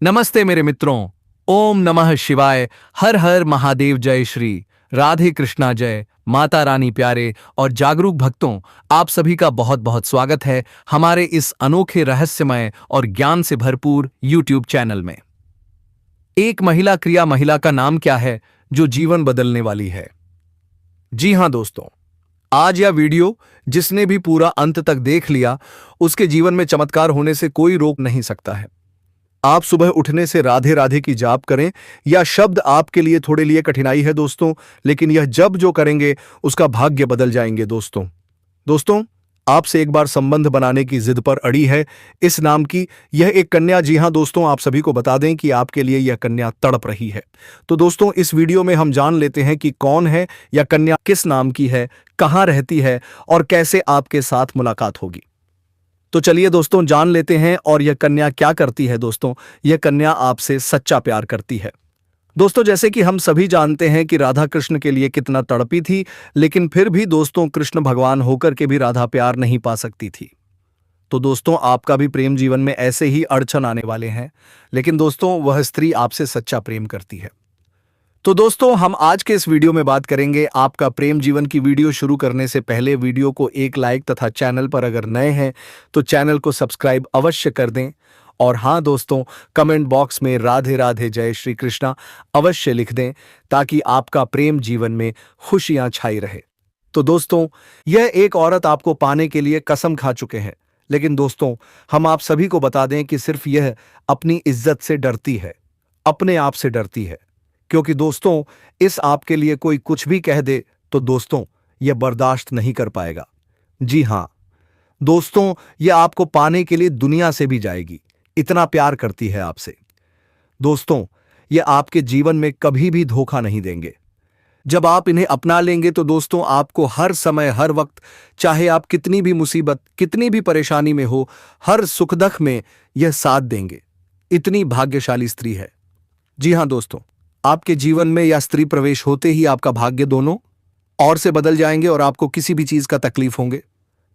नमस्ते मेरे मित्रों। ओम नमः शिवाय। हर हर महादेव। जय श्री राधे कृष्णा। जय माता रानी। प्यारे और जागरूक भक्तों, आप सभी का बहुत बहुत स्वागत है हमारे इस अनोखे रहस्यमय और ज्ञान से भरपूर YouTube चैनल में। एक महिला क्रिया। महिला का नाम क्या है जो जीवन बदलने वाली है? जी हां दोस्तों, आज यह वीडियो जिसने भी पूरा अंत तक देख लिया उसके जीवन में चमत्कार होने से कोई रोक नहीं सकता है। आप सुबह उठने से राधे राधे की जाप करें या शब्द आपके लिए थोड़े लिए कठिनाई है दोस्तों, लेकिन यह जब जो करेंगे उसका भाग्य बदल जाएंगे दोस्तों, आपसे एक बार संबंध बनाने की जिद पर अड़ी है इस नाम की यह एक कन्या। जी हां दोस्तों, आप सभी को बता दें कि आपके लिए यह कन्या तड़प रही है। तो दोस्तों, इस वीडियो में हम जान लेते हैं कि कौन है यह कन्या, किस नाम की है, कहां रहती है और कैसे आपके साथ मुलाकात होगी। तो चलिए दोस्तों, जान लेते हैं। और यह कन्या क्या करती है दोस्तों? यह कन्या आपसे सच्चा प्यार करती है दोस्तों। जैसे कि हम सभी जानते हैं कि राधा कृष्ण के लिए कितना तड़पी थी, लेकिन फिर भी दोस्तों कृष्ण भगवान होकर के भी राधा प्यार नहीं पा सकती थी। तो दोस्तों, आपका भी प्रेम जीवन में ऐसे ही अड़चन आने वाले हैं, लेकिन दोस्तों वह स्त्री आपसे सच्चा प्रेम करती है। तो दोस्तों, हम आज के इस वीडियो में बात करेंगे आपका प्रेम जीवन की। वीडियो शुरू करने से पहले वीडियो को एक लाइक तथा चैनल पर अगर नए हैं तो चैनल को सब्सक्राइब अवश्य कर दें। और हां दोस्तों, कमेंट बॉक्स में राधे राधे जय श्री कृष्णा अवश्य लिख दें ताकि आपका प्रेम जीवन में खुशियां छाई रहे। तो दोस्तों, यह एक औरत आपको पाने के लिए कसम खा चुके हैं, लेकिन दोस्तों हम आप सभी को बता दें कि सिर्फ यह अपनी इज्जत से डरती है, अपने आप से डरती है। क्योंकि दोस्तों, इस आपके लिए कोई कुछ भी कह दे तो दोस्तों यह बर्दाश्त नहीं कर पाएगा। जी हां दोस्तों, यह आपको पाने के लिए दुनिया से भी जाएगी, इतना प्यार करती है आपसे। दोस्तों, यह आपके जीवन में कभी भी धोखा नहीं देंगे। जब आप इन्हें अपना लेंगे तो दोस्तों आपको हर समय हर वक्त, चाहे आप कितनी भी मुसीबत कितनी भी परेशानी में हो, हर सुख दुख में यह साथ देंगे। इतनी भाग्यशाली स्त्री है। जी हां दोस्तों, आपके जीवन में यह स्त्री प्रवेश होते ही आपका भाग्य दोनों ओर से बदल जाएंगे और आपको किसी भी चीज का तकलीफ होंगे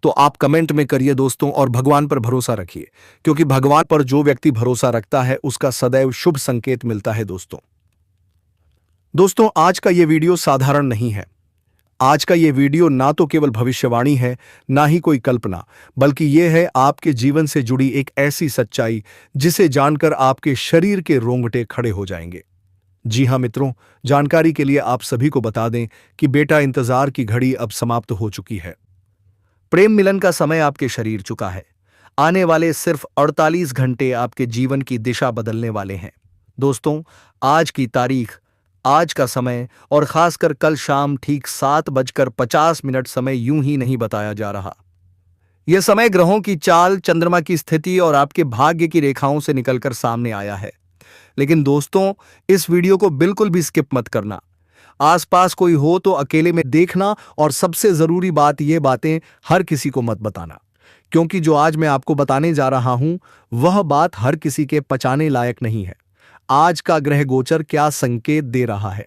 तो आप कमेंट में करिए दोस्तों, और भगवान पर भरोसा रखिए, क्योंकि भगवान पर जो व्यक्ति भरोसा रखता है उसका सदैव शुभ संकेत मिलता है दोस्तों, आज का यह वीडियो साधारण नहीं है। आज का यह वीडियो ना तो केवल भविष्यवाणी है, ना ही कोई कल्पना, बल्कि यह है आपके जीवन से जुड़ी एक ऐसी सच्चाई जिसे जानकर आपके शरीर के रोंगटे खड़े हो जाएंगे। जी हां मित्रों, जानकारी के लिए आप सभी को बता दें कि बेटा, इंतजार की घड़ी अब समाप्त हो चुकी है। प्रेम मिलन का समय आपके शरीर चुका है। आने वाले सिर्फ 48 घंटे आपके जीवन की दिशा बदलने वाले हैं दोस्तों। आज की तारीख, आज का समय और खासकर कल शाम ठीक 7:50 समय यूं ही नहीं बताया जा रहा। यह समय ग्रहों की चाल, चंद्रमा की स्थिति और आपके भाग्य की रेखाओं से निकलकर सामने आया है। लेकिन दोस्तों, इस वीडियो को बिल्कुल भी स्किप मत करना। आसपास कोई हो तो अकेले में देखना, और सबसे जरूरी बात, ये बातें हर किसी को मत बताना, क्योंकि जो आज मैं आपको बताने जा रहा हूं वह बात हर किसी के पचाने लायक नहीं है। आज का ग्रह गोचर क्या संकेत दे रहा है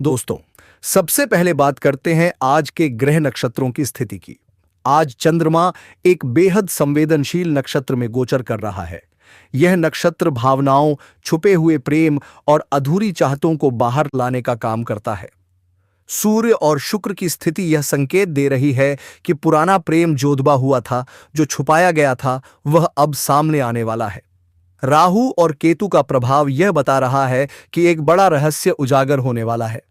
दोस्तों? सबसे पहले बात करते हैं आज के ग्रह नक्षत्रों की स्थिति की। आज चंद्रमा एक बेहद संवेदनशील नक्षत्र में गोचर कर रहा है। यह नक्षत्र भावनाओं, छुपे हुए प्रेम और अधूरी चाहतों को बाहर लाने का काम करता है। सूर्य और शुक्र की स्थिति यह संकेत दे रही है कि पुराना प्रेम जो दबा हुआ था, जो छुपाया गया था, वह अब सामने आने वाला है। राहु और केतु का प्रभाव यह बता रहा है कि एक बड़ा रहस्य उजागर होने वाला है।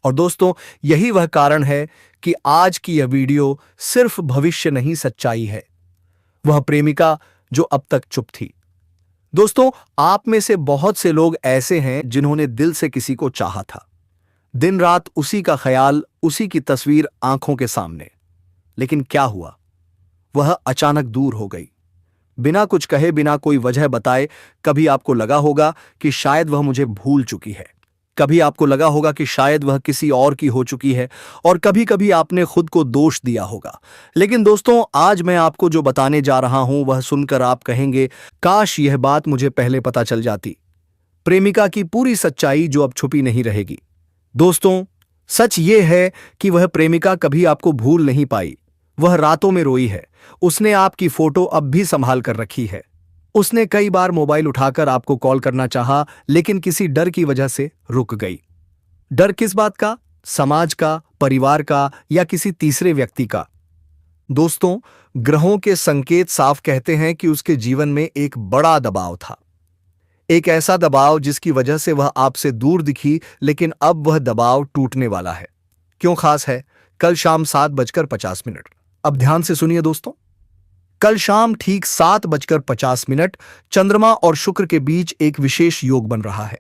और दोस्तों, यही वह कारण है कि आज की यह वीडियो सिर्फ भविष्य नहीं, सच्चाई है। वह प्रेमिका जो अब तक चुप थी। दोस्तों, आप में से बहुत से लोग ऐसे हैं जिन्होंने दिल से किसी को चाहा था, दिन रात उसी का ख्याल, उसी की तस्वीर आंखों के सामने। लेकिन क्या हुआ? वह अचानक दूर हो गई, बिना कुछ कहे, बिना कोई वजह बताए। कभी आपको लगा होगा कि शायद वह मुझे भूल चुकी है, कभी आपको लगा होगा कि शायद वह किसी और की हो चुकी है, और कभी कभी आपने खुद को दोष दिया होगा। लेकिन दोस्तों, आज मैं आपको जो बताने जा रहा हूं वह सुनकर आप कहेंगे, काश यह बात मुझे पहले पता चल जाती। प्रेमिका की पूरी सच्चाई जो अब छुपी नहीं रहेगी। दोस्तों, सच यह है कि वह प्रेमिका कभी आपको भूल नहीं पाई। वह रातों में रोई है। उसने आपकी फोटो अब भी संभाल कर रखी है, उसने कई बार मोबाइल उठाकर आपको कॉल करना चाहा, लेकिन किसी डर की वजह से रुक गई। डर किस बात का? समाज का, परिवार का, या किसी तीसरे व्यक्ति का? दोस्तों, ग्रहों के संकेत साफ कहते हैं कि उसके जीवन में एक बड़ा दबाव था। एक ऐसा दबाव जिसकी वजह से वह आपसे दूर दिखी, लेकिन अब वह दबाव टूटने वाला है। क्यों खास है? कल शाम 7:50। अब ध्यान से सुनिए दोस्तों। कल शाम ठीक 7:50 चंद्रमा और शुक्र के बीच एक विशेष योग बन रहा है।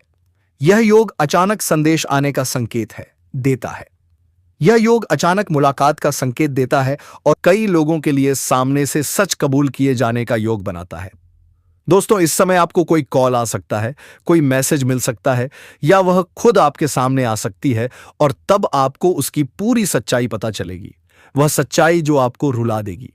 यह योग अचानक संदेश आने का संकेत देता है। यह योग अचानक मुलाकात का संकेत देता है और कई लोगों के लिए सामने से सच कबूल किए जाने का योग बनाता है। दोस्तों, इस समय आपको कोई कॉल आ सकता है, कोई मैसेज मिल सकता है, या वह खुद आपके सामने आ सकती है, और तब आपको उसकी पूरी सच्चाई पता चलेगी। वह सच्चाई जो आपको रुला देगी।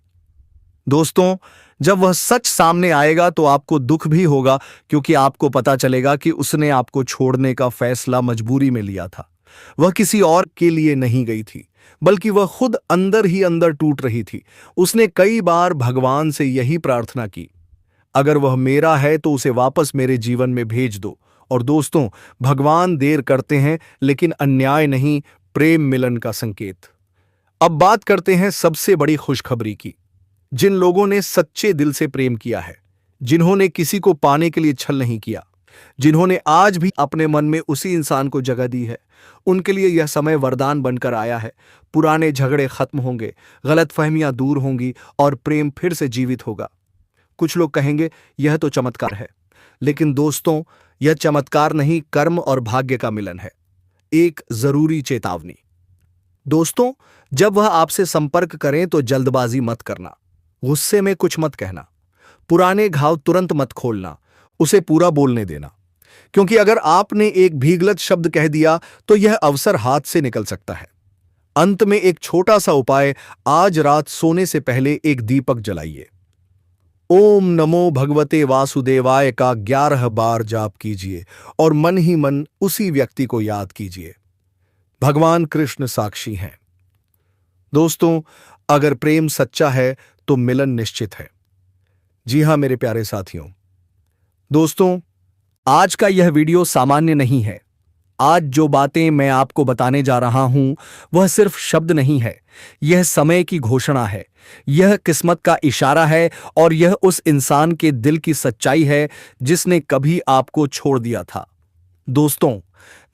दोस्तों, जब वह सच सामने आएगा तो आपको दुख भी होगा, क्योंकि आपको पता चलेगा कि उसने आपको छोड़ने का फैसला मजबूरी में लिया था। वह किसी और के लिए नहीं गई थी, बल्कि वह खुद अंदर ही अंदर टूट रही थी। उसने कई बार भगवान से यही प्रार्थना की, अगर वह मेरा है तो उसे वापस मेरे जीवन में भेज दो। और दोस्तों, भगवान देर करते हैं, लेकिन अन्याय नहीं, प्रेम मिलन का संकेत। अब बात करते हैं सबसे बड़ी खुशखबरी की। जिन लोगों ने सच्चे दिल से प्रेम किया है, जिन्होंने किसी को पाने के लिए छल नहीं किया, जिन्होंने आज भी अपने मन में उसी इंसान को जगह दी है, उनके लिए यह समय वरदान बनकर आया है। पुराने झगड़े खत्म होंगे, गलतफहमियां दूर होंगी और प्रेम फिर से जीवित होगा। कुछ लोग कहेंगे यह तो चमत्कार है, लेकिन दोस्तों, यह चमत्कार नहीं, कर्म और भाग्य का मिलन है। एक जरूरी चेतावनी। दोस्तों, जब वह आपसे संपर्क करें तो जल्दबाजी मत करना, गुस्से में कुछ मत कहना, पुराने घाव तुरंत मत खोलना, उसे पूरा बोलने देना। क्योंकि अगर आपने एक भी गलत शब्द कह दिया तो यह अवसर हाथ से निकल सकता है। अंत में एक छोटा सा उपाय, आज रात सोने से पहले एक दीपक जलाइए। ओम नमो भगवते वासुदेवाय का 11 बार जाप कीजिए और मन ही मन उसी व्यक्ति को याद कीजिए। भगवान कृष्ण साक्षी हैं। दोस्तों, अगर प्रेम सच्चा है तो मिलन निश्चित है। जी हां मेरे प्यारे साथियों। दोस्तों, आज का यह वीडियो सामान्य नहीं है। आज जो बातें मैं आपको बताने जा रहा हूं वह सिर्फ शब्द नहीं है, यह समय की घोषणा है, यह किस्मत का इशारा है, और यह उस इंसान के दिल की सच्चाई है जिसने कभी आपको छोड़ दिया था। दोस्तों,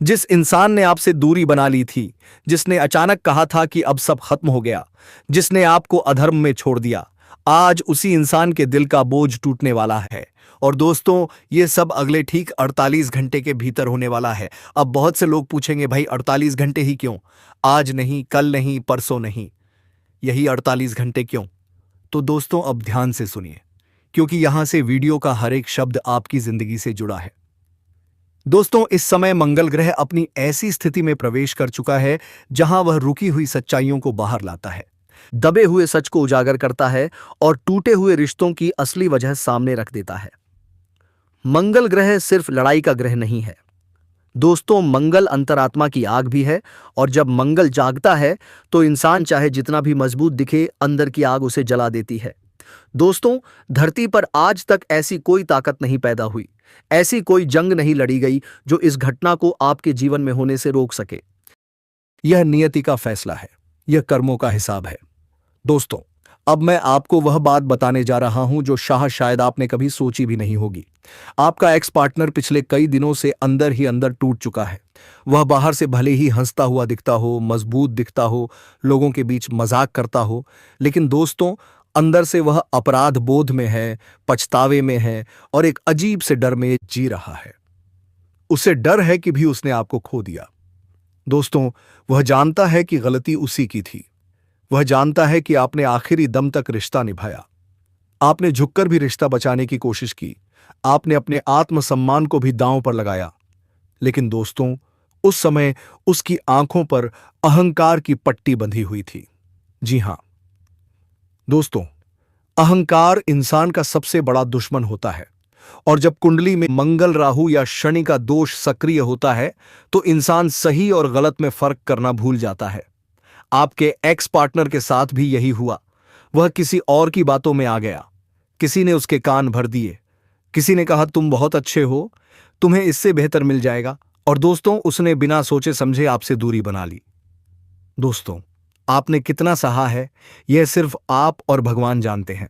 जिस इंसान ने आपसे दूरी बना ली थी, जिसने अचानक कहा था कि अब सब खत्म हो गया, जिसने आपको अधर्म में छोड़ दिया, आज उसी इंसान के दिल का बोझ टूटने वाला है। और दोस्तों, ये सब अगले ठीक 48 घंटे के भीतर होने वाला है। अब बहुत से लोग पूछेंगे, भाई 48 घंटे ही क्यों? आज नहीं, कल नहीं, परसों नहीं, यही 48 घंटे क्यों? तो दोस्तों, अब ध्यान से सुनिए, क्योंकि यहां से वीडियो का हर एक शब्द आपकी जिंदगी से जुड़ा है। दोस्तों, इस समय मंगल ग्रह अपनी ऐसी स्थिति में प्रवेश कर चुका है जहां वह रुकी हुई सच्चाइयों को बाहर लाता है, दबे हुए सच को उजागर करता है और टूटे हुए रिश्तों की असली वजह सामने रख देता है। मंगल ग्रह सिर्फ लड़ाई का ग्रह नहीं है दोस्तों, मंगल अंतरात्मा की आग भी है, और जब मंगल जागता है तो इंसान चाहे जितना भी मजबूत दिखे, अंदर की आग उसे जला देती है। दोस्तों, धरती पर आज तक ऐसी कोई ताकत नहीं पैदा हुई, ऐसी कोई जंग नहीं लड़ी गई जो इस घटना को आपके जीवन में होने से रोक सके। यह नियति का फैसला है, यह कर्मों का हिसाब है। दोस्तों, अब मैं आपको वह बात बताने जा रहा हूं जो शायद आपने कभी सोची भी नहीं होगी। आपका एक्स पार्टनर पिछले कई दिनों से अंदर ही अंदर टूट चुका है। वह बाहर से भले ही हंसता हुआ दिखता हो, मजबूत दिखता हो, लोगों के बीच मजाक करता हो, लेकिन दोस्तों, अंदर से वह अपराध बोध में है, पछतावे में है और एक अजीब से डर में जी रहा है। उसे डर है कि भी उसने आपको खो दिया। दोस्तों, वह जानता है कि गलती उसी की थी। वह जानता है कि आपने आखिरी दम तक रिश्ता निभाया, आपने झुककर भी रिश्ता बचाने की कोशिश की, आपने अपने आत्मसम्मान को भी दांव पर लगाया। लेकिन दोस्तों, उस समय उसकी आंखों पर अहंकार की पट्टी बंधी हुई थी। जी हां दोस्तों, अहंकार इंसान का सबसे बड़ा दुश्मन होता है, और जब कुंडली में मंगल, राहु या शनि का दोष सक्रिय होता है तो इंसान सही और गलत में फर्क करना भूल जाता है। आपके एक्स पार्टनर के साथ भी यही हुआ। वह किसी और की बातों में आ गया, किसी ने उसके कान भर दिए, किसी ने कहा तुम बहुत अच्छे हो, तुम्हें इससे बेहतर मिल जाएगा, और दोस्तों उसने बिना सोचे समझे आपसे दूरी बना ली। दोस्तों, आपने कितना सहा है यह सिर्फ आप और भगवान जानते हैं।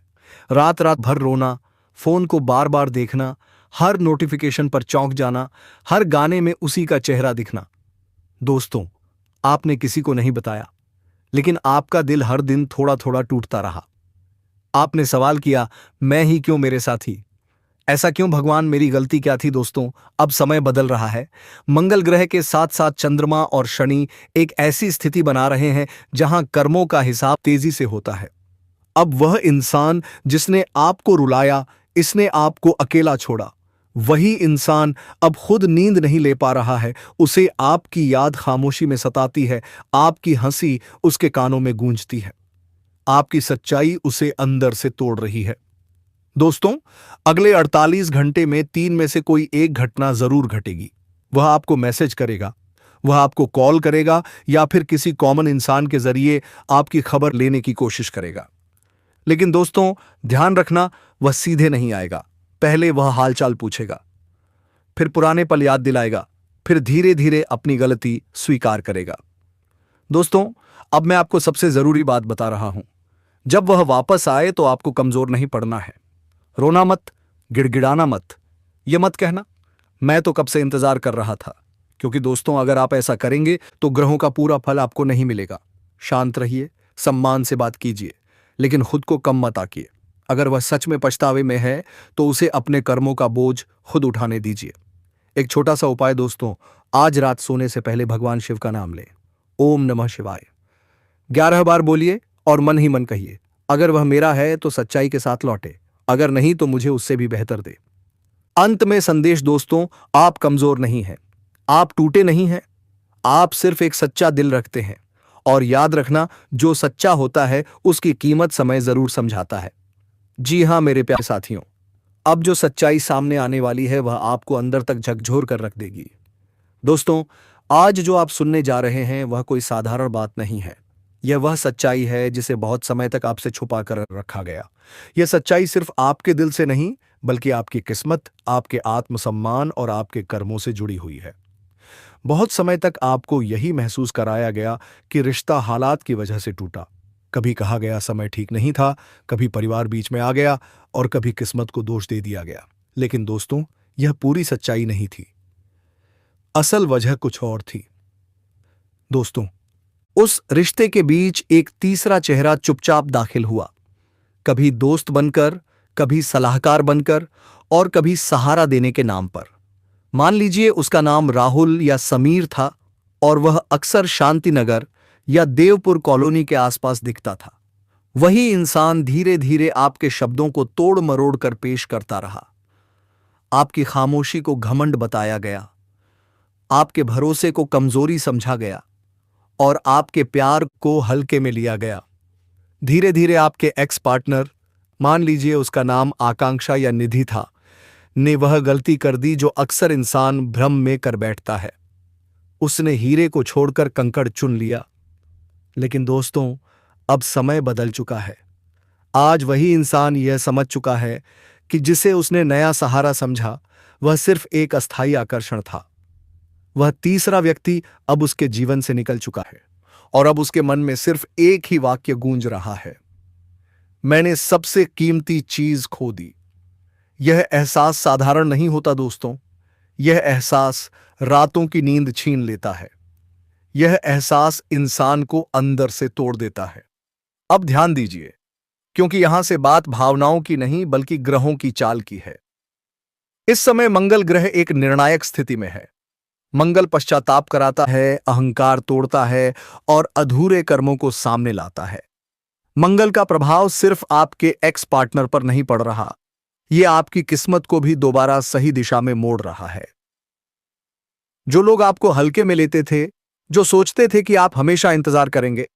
रात रात भर रोना, फोन को बार बार देखना, हर नोटिफिकेशन पर चौंक जाना, हर गाने में उसी का चेहरा दिखना। दोस्तों, आपने किसी को नहीं बताया, लेकिन आपका दिल हर दिन थोड़ा थोड़ा टूटता रहा। आपने सवाल किया, मैं ही क्यों, मेरे साथी ऐसा क्यों, भगवान मेरी गलती क्या थी। दोस्तों, अब समय बदल रहा है। मंगल ग्रह के साथ साथ चंद्रमा और शनि एक ऐसी स्थिति बना रहे हैं जहां कर्मों का हिसाब तेजी से होता है। अब वह इंसान जिसने आपको रुलाया, इसने आपको अकेला छोड़ा, वही इंसान अब खुद नींद नहीं ले पा रहा है। उसे आपकी याद खामोशी में सताती है, आपकी हंसी उसके कानों में गूंजती है, आपकी सच्चाई उसे अंदर से तोड़ रही है। दोस्तों, अगले 48 घंटे में 3 में से कोई एक घटना जरूर घटेगी। वह आपको मैसेज करेगा, वह आपको कॉल करेगा, या फिर किसी कॉमन इंसान के जरिए आपकी खबर लेने की कोशिश करेगा। लेकिन दोस्तों, ध्यान रखना, वह सीधे नहीं आएगा। पहले वह हालचाल पूछेगा, फिर पुराने पल याद दिलाएगा, फिर धीरे धीरे अपनी गलती स्वीकार करेगा। दोस्तों, अब मैं आपको सबसे जरूरी बात बता रहा हूं। जब वह वापस आए तो आपको कमजोर नहीं पड़ना है। रोना मत, गिड़गिड़ाना मत, यह मत कहना मैं तो कब से इंतजार कर रहा था, क्योंकि दोस्तों अगर आप ऐसा करेंगे तो ग्रहों का पूरा फल आपको नहीं मिलेगा। शांत रहिए, सम्मान से बात कीजिए, लेकिन खुद को कम मत आकिए। अगर वह सच में पछतावे में है तो उसे अपने कर्मों का बोझ खुद उठाने दीजिए। एक छोटा सा उपाय दोस्तों, आज रात सोने से पहले भगवान शिव का नाम लें। ओम नमः शिवाय 11 बार बोलिए और मन ही मन कहिए, अगर वह मेरा है तो सच्चाई के साथ लौटे, अगर नहीं तो मुझे उससे भी बेहतर दे। अंत में संदेश दोस्तों, आप कमजोर नहीं हैं, आप टूटे नहीं हैं, आप सिर्फ एक सच्चा दिल रखते हैं। और याद रखना, जो सच्चा होता है उसकी कीमत समय जरूर समझाता है। जी हां मेरे प्यारे साथियों, अब जो सच्चाई सामने आने वाली है वह आपको अंदर तक झकझोर कर रख देगी। दोस्तों, आज जो आप सुनने जा रहे हैं वह कोई साधारण बात नहीं है। यह वह सच्चाई है जिसे बहुत समय तक आपसे छुपा कर रखा गया। यह सच्चाई सिर्फ आपके दिल से नहीं, बल्कि आपकी किस्मत, आपके आत्मसम्मान और आपके कर्मों से जुड़ी हुई है। बहुत समय तक आपको यही महसूस कराया गया कि रिश्ता हालात की वजह से टूटा। कभी कहा गया समय ठीक नहीं था, कभी परिवार बीच में आ गया, और कभी किस्मत को दोष दे दिया गया। लेकिन दोस्तों, यह पूरी सच्चाई नहीं थी। असल वजह कुछ और थी। दोस्तों, उस रिश्ते के बीच एक तीसरा चेहरा चुपचाप दाखिल हुआ, कभी दोस्त बनकर, कभी सलाहकार बनकर, और कभी सहारा देने के नाम पर। मान लीजिए उसका नाम राहुल या समीर था, और वह अक्सर शांतिनगर या देवपुर कॉलोनी के आसपास दिखता था। वही इंसान धीरे धीरे आपके शब्दों को तोड़ मरोड़ कर पेश करता रहा। आपकी खामोशी को घमंड बताया गया, आपके भरोसे को कमजोरी समझा गया, और आपके प्यार को हल्के में लिया गया। धीरे धीरे आपके एक्स पार्टनर, मान लीजिए उसका नाम आकांक्षा या निधि था, ने वह गलती कर दी जो अक्सर इंसान भ्रम में कर बैठता है। उसने हीरे को छोड़कर कंकड़ चुन लिया। लेकिन दोस्तों, अब समय बदल चुका है। आज वही इंसान यह समझ चुका है कि जिसे उसने नया सहारा समझा वह सिर्फ एक अस्थायी आकर्षण था। वह तीसरा व्यक्ति अब उसके जीवन से निकल चुका है, और अब उसके मन में सिर्फ एक ही वाक्य गूंज रहा है, मैंने सबसे कीमती चीज खो दी। यह एहसास साधारण नहीं होता दोस्तों, यह एहसास रातों की नींद छीन लेता है। यह एहसास इंसान को अंदर से तोड़ देता है। अब ध्यान दीजिए, क्योंकि यहां से बात भावनाओं की नहीं बल्कि ग्रहों की चाल की है। इस समय मंगल ग्रह एक निर्णायक स्थिति में है। मंगल पश्चाताप कराता है, अहंकार तोड़ता है, और अधूरे कर्मों को सामने लाता है। मंगल का प्रभाव सिर्फ आपके एक्स पार्टनर पर नहीं पड़ रहा, यह आपकी किस्मत को भी दोबारा सही दिशा में मोड़ रहा है। जो लोग आपको हल्के में लेते थे, जो सोचते थे कि आप हमेशा इंतजार करेंगे,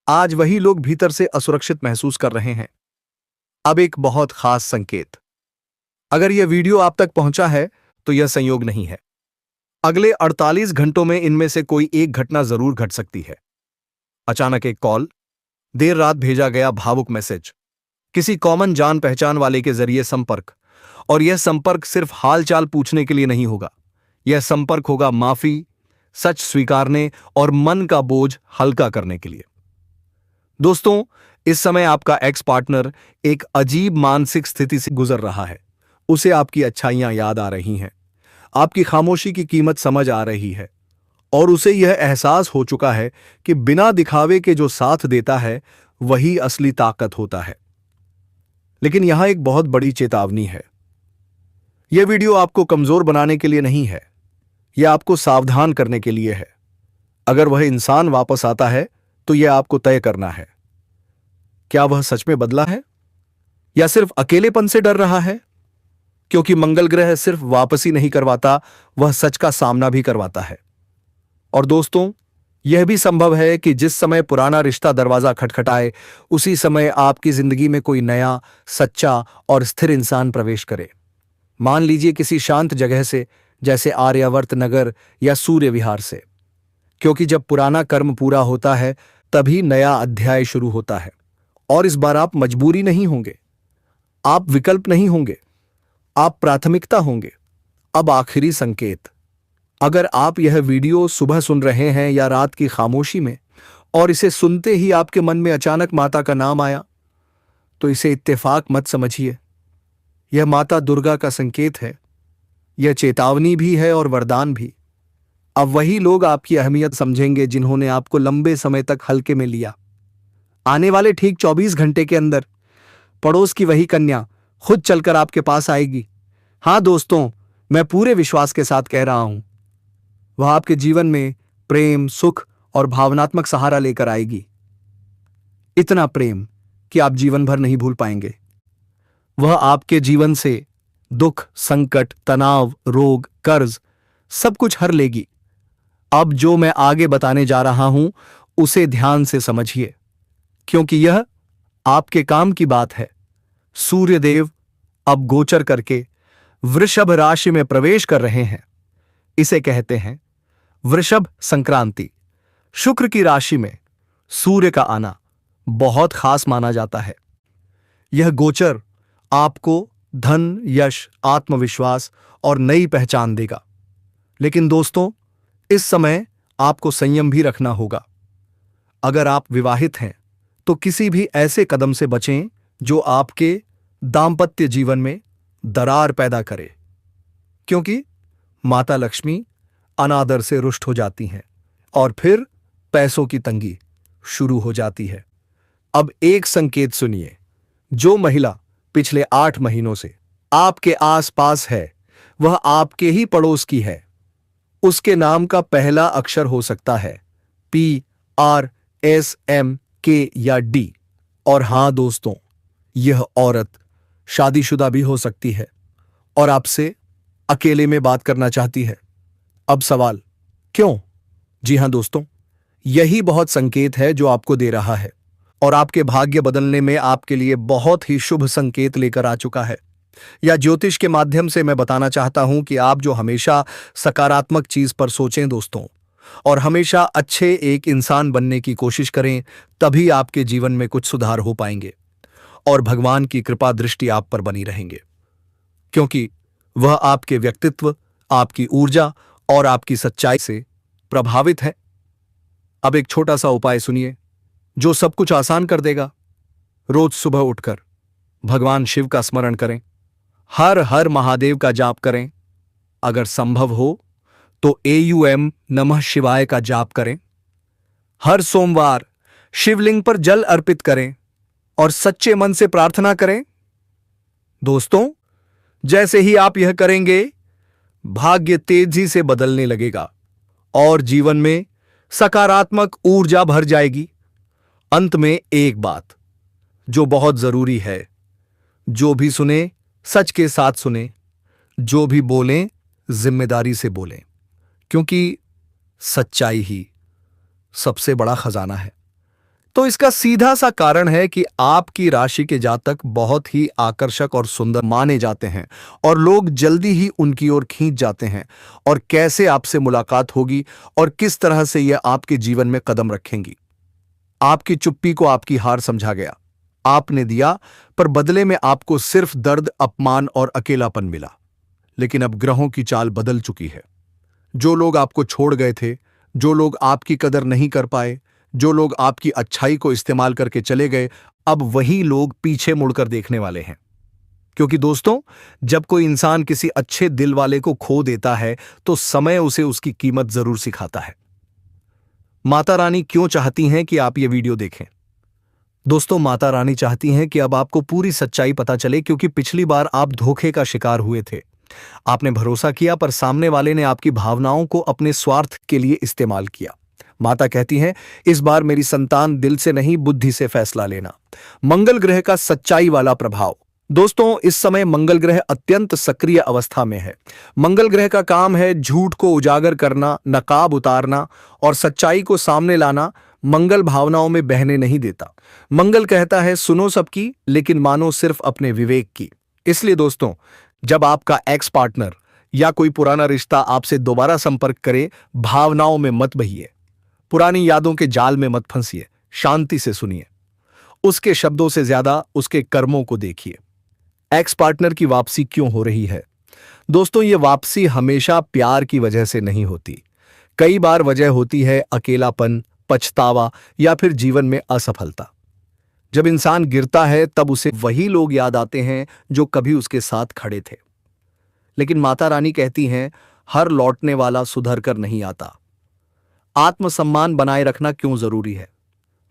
आज वही लोग भीतर से असुरक्षित महसूस कर रहे हैं। अब एक बहुत खास संकेत, अगर यह वीडियो आप तक पहुंचा है तो यह संयोग नहीं है। अगले 48 घंटों में इनमें से कोई एक घटना जरूर घट सकती है। अचानक एक कॉल, देर रात भेजा गया भावुक मैसेज, किसी कॉमन जान पहचान वाले के जरिए संपर्क, और यह संपर्क सिर्फ हालचाल पूछने के लिए नहीं होगा। यह संपर्क होगा माफी, सच स्वीकारने और मन का बोझ हल्का करने के लिए। दोस्तों, इस समय आपका एक्स पार्टनर एक अजीब मानसिक स्थिति से गुजर रहा है। उसे आपकी अच्छाइयां याद आ रही हैं, आपकी खामोशी की कीमत समझ आ रही है और उसे यह एहसास हो चुका है कि बिना दिखावे के जो साथ देता है वही असली ताकत होता है। लेकिन यहां एक बहुत बड़ी चेतावनी है। यह वीडियो आपको कमजोर बनाने के लिए नहीं है, यह आपको सावधान करने के लिए है। अगर वह इंसान वापस आता है तो यह आपको तय करना है, क्या वह सच में बदला है या सिर्फ अकेलेपन से डर रहा है? क्योंकि मंगल ग्रह सिर्फ वापसी नहीं करवाता, वह सच का सामना भी करवाता है। और दोस्तों, यह भी संभव है कि जिस समय पुराना रिश्ता दरवाजा खटखटाए, उसी समय आपकी जिंदगी में कोई नया, सच्चा और स्थिर इंसान प्रवेश करे। मान लीजिए किसी शांत जगह से, जैसे आर्यावर्त नगर या सूर्य विहार से। क्योंकि जब पुराना कर्म पूरा होता है तभी नया अध्याय शुरू होता है। और इस बार आप मजबूरी नहीं होंगे, आप विकल्प नहीं होंगे, आप प्राथमिकता होंगे। अब आखिरी संकेत, अगर आप यह वीडियो सुबह सुन रहे हैं या रात की खामोशी में और इसे सुनते ही आपके मन में अचानक माता का नाम आया, तो इसे इत्तेफाक मत समझिए। यह माता दुर्गा का संकेत है, यह चेतावनी भी है और वरदान भी। अब वही लोग आपकी अहमियत समझेंगे जिन्होंने आपको लंबे समय तक हल्के में लिया। आने वाले ठीक 24 घंटे के अंदर पड़ोस की वही कन्या खुद चलकर आपके पास आएगी। हां दोस्तों, मैं पूरे विश्वास के साथ कह रहा हूं, वह आपके जीवन में प्रेम, सुख और भावनात्मक सहारा लेकर आएगी। इतना प्रेम कि आप जीवन भर नहीं भूल पाएंगे। वह आपके जीवन से दुख, संकट, तनाव, रोग, कर्ज सब कुछ हर लेगी। अब जो मैं आगे बताने जा रहा हूं उसे ध्यान से समझिए, क्योंकि यह आपके काम की बात है। सूर्यदेव अब गोचर करके वृषभ राशि में प्रवेश कर रहे हैं। इसे कहते हैं वृषभ संक्रांति। शुक्र की राशि में सूर्य का आना बहुत खास माना जाता है। यह गोचर आपको धन, यश, आत्मविश्वास और नई पहचान देगा। लेकिन दोस्तों, इस समय आपको संयम भी रखना होगा। अगर आप विवाहित हैं तो किसी भी ऐसे कदम से बचें जो आपके दांपत्य जीवन में दरार पैदा करे, क्योंकि माता लक्ष्मी अनादर से रुष्ट हो जाती हैं और फिर पैसों की तंगी शुरू हो जाती है। अब एक संकेत सुनिए, जो महिला पिछले 8 महीनों से आपके आसपास है, वह आपके ही पड़ोस की है। उसके नाम का पहला अक्षर हो सकता है P, R, S, M, K या D। और हां दोस्तों, यह औरत शादीशुदा भी हो सकती है और आपसे अकेले में बात करना चाहती है। अब सवाल, क्यों? जी हां दोस्तों, यही बहुत संकेत है जो आपको दे रहा है और आपके भाग्य बदलने में आपके लिए बहुत ही शुभ संकेत लेकर आ चुका है। या ज्योतिष के माध्यम से मैं बताना चाहता हूं कि आप जो हमेशा सकारात्मक चीज पर सोचें दोस्तों, और हमेशा अच्छे एक इंसान बनने की कोशिश करें, तभी आपके जीवन में कुछ सुधार हो पाएंगे और भगवान की कृपा दृष्टि आप पर बनी रहेंगे, क्योंकि वह आपके व्यक्तित्व, आपकी ऊर्जा और आपकी सच्चाई से प्रभावित है। अब एक छोटा सा उपाय सुनिए जो सब कुछ आसान कर देगा। रोज सुबह उठकर भगवान शिव का स्मरण करें, हर हर महादेव का जाप करें। अगर संभव हो तो AUM नमः शिवाय का जाप करें। हर सोमवार शिवलिंग पर जल अर्पित करें और सच्चे मन से प्रार्थना करें। दोस्तों, जैसे ही आप यह करेंगे, भाग्य तेजी से बदलने लगेगा और जीवन में सकारात्मक ऊर्जा भर जाएगी। अंत में एक बात जो बहुत जरूरी है, जो भी सुने सच के साथ सुने, जो भी बोलें जिम्मेदारी से बोलें, क्योंकि सच्चाई ही सबसे बड़ा खजाना है। तो इसका सीधा सा कारण है कि आपकी राशि के जातक बहुत ही आकर्षक और सुंदर माने जाते हैं और लोग जल्दी ही उनकी ओर खींच जाते हैं। और कैसे आपसे मुलाकात होगी और किस तरह से यह आपके जीवन में कदम रखेंगी। आपकी चुप्पी को आपकी हार समझा गया, आपने दिया, पर बदले में आपको सिर्फ दर्द, अपमान और अकेलापन मिला। लेकिन अब ग्रहों की चाल बदल चुकी है। जो लोग आपको छोड़ गए थे, जो लोग आपकी कदर नहीं कर पाए, जो लोग आपकी अच्छाई को इस्तेमाल करके चले गए, अब वही लोग पीछे मुड़कर देखने वाले हैं। क्योंकि दोस्तों, जब कोई इंसान किसी अच्छे दिल वाले को खो देता है तो समय उसे उसकी कीमत जरूर सिखाता है। माता रानी क्यों चाहती हैं कि आप ये वीडियो देखें? दोस्तों, माता रानी चाहती हैं कि अब आपको पूरी सच्चाई पता चले, क्योंकि पिछली बार आप धोखे का शिकार हुए थे। आपने भरोसा किया, पर सामने वाले ने आपकी भावनाओं को अपने स्वार्थ के लिए इस्तेमाल किया। माता कहती हैं, इस बार मेरी संतान, दिल से नहीं बुद्धि से फैसला लेना। मंगल ग्रह का सच्चाई वाला प्रभाव। दोस्तों, इस समय मंगल ग्रह अत्यंत सक्रिय अवस्था में है। मंगल ग्रह का काम है झूठ को उजागर करना, नकाब उतारना और सच्चाई को सामने लाना। मंगल भावनाओं में बहने नहीं देता। मंगल कहता है, सुनो सबकी, लेकिन मानो सिर्फ अपने विवेक की। इसलिए दोस्तों, जब आपका एक्स पार्टनर या कोई पुराना रिश्ता आपसे दोबारा संपर्क करे, भावनाओं में मत बहिए, पुरानी यादों के जाल में मत फंसिए, शांति से सुनिए। उसके शब्दों से ज्यादा उसके कर्मों को देखिए। एक्स पार्टनर की वापसी क्यों हो रही है? दोस्तों, ये वापसी हमेशा प्यार की वजह से नहीं होती। कई बार वजह होती है अकेलापन, पछतावा या फिर जीवन में असफलता। जब इंसान गिरता है तब उसे वही लोग याद आते हैं जो कभी उसके साथ खड़े थे। लेकिन माता रानी कहती हैं, हर लौटने वाला सुधर कर नहीं आता। आत्मसम्मान बनाए रखना क्यों जरूरी है?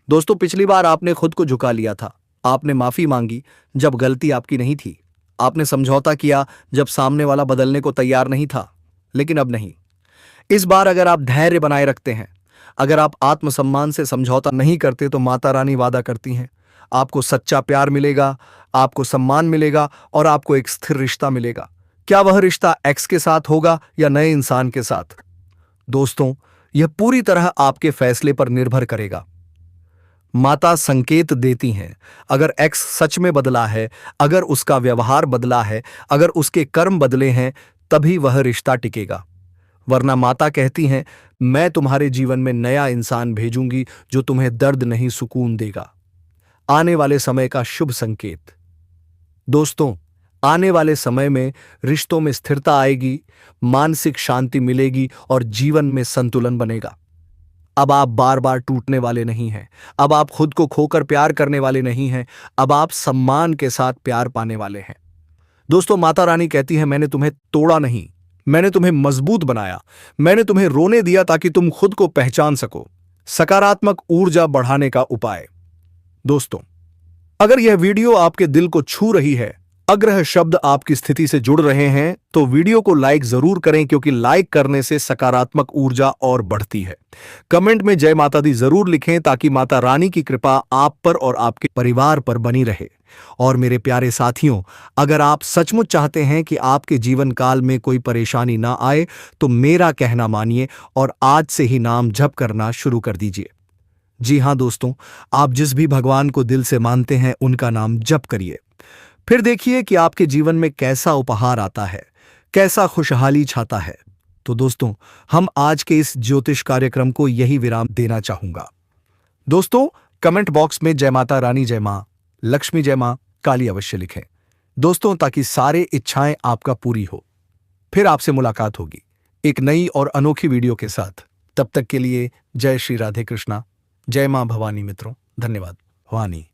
दोस्तों, पिछली बार आपने खुद को झुका लिया था। आपने माफी मांगी जब गलती आपकी नहीं थी। आपने समझौता किया जब सामने वाला बदलने को तैयार नहीं था। लेकिन अब नहीं। इस बार अगर आप धैर्य बनाए रखते हैं, अगर आप आत्मसम्मान से समझौता नहीं करते, तो माता रानी वादा करती हैं, आपको सच्चा प्यार मिलेगा, आपको सम्मान मिलेगा और आपको एक स्थिर रिश्ता मिलेगा। क्या वह रिश्ता एक्स के साथ होगा या नए इंसान के साथ? दोस्तों, यह पूरी तरह आपके फैसले पर निर्भर करेगा। माता संकेत देती हैं, अगर एक्स सच में बदला है, अगर उसका व्यवहार बदला है, अगर उसके कर्म बदले हैं, तभी वह रिश्ता टिकेगा। वरना माता कहती हैं, मैं तुम्हारे जीवन में नया इंसान भेजूंगी जो तुम्हें दर्द नहीं, सुकून देगा। आने वाले समय का शुभ संकेत। दोस्तों, आने वाले समय में रिश्तों में स्थिरता आएगी, मानसिक शांति मिलेगी और जीवन में संतुलन बनेगा। अब आप बार बार टूटने वाले नहीं हैं। अब आप खुद को खोकर प्यार करने वाले नहीं हैं। अब आप सम्मान के साथ प्यार पाने वाले हैं। दोस्तों, माता रानी कहती है, मैंने तुम्हें तोड़ा नहीं, मैंने तुम्हें मजबूत बनाया। मैंने तुम्हें रोने दिया ताकि तुम खुद को पहचान सको। सकारात्मक ऊर्जा बढ़ाने का उपाय। दोस्तों, अगर यह वीडियो आपके दिल को छू रही है, अग्रह शब्द आपकी स्थिति से जुड़ रहे हैं, तो वीडियो को लाइक जरूर करें, क्योंकि लाइक करने से सकारात्मक ऊर्जा और बढ़ती है। कमेंट में जय माता दी जरूर लिखें, ताकि माता रानी की कृपा आप पर और आपके परिवार पर बनी रहे। और मेरे प्यारे साथियों, अगर आप सचमुच चाहते हैं कि आपके जीवन काल में कोई परेशानी ना आए, तो मेरा कहना मानिए और आज से ही नाम जप करना शुरू कर दीजिए। जी हां दोस्तों, आप जिस भी भगवान को दिल से मानते हैं, उनका नाम जप करिए। फिर देखिए कि आपके जीवन में कैसा उपहार आता है, कैसा खुशहाली छाता है। तो दोस्तों, हम आज के इस ज्योतिष कार्यक्रम को यही विराम देना चाहूंगा। दोस्तों, कमेंट बॉक्स में जय माता रानी, जय मां लक्ष्मी, जय मां काली अवश्य लिखें दोस्तों, ताकि सारे इच्छाएं आपका पूरी हो। फिर आपसे मुलाकात होगी एक नई और अनोखी वीडियो के साथ। तब तक के लिए जय श्री राधे कृष्णा, जय मां भवानी। मित्रों, धन्यवाद। भवानी।